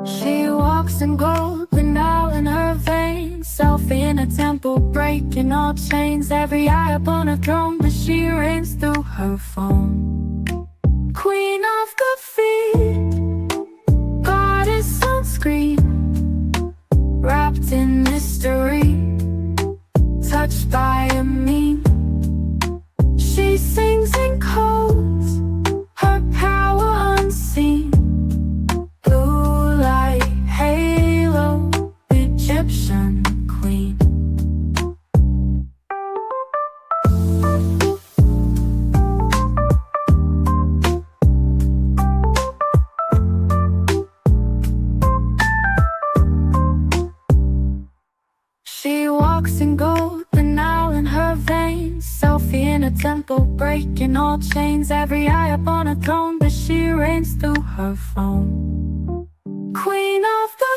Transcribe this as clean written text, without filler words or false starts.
She walks in gold, the Nile in her veins. Selfie in a temple, breaking all chains. Every eye upon a throne, but she reigns through her phone. Queen of the feet, goddess on screen, wrapped in mystery, touched by a meme. She sings in codes, her power unseen. Blue light halo, Egyptian queen. She walks in gold, the Nile in her veins. Selfie in a temple, breaking all chains. Every eye upon a throne, but she reigns through her phone. Queen of the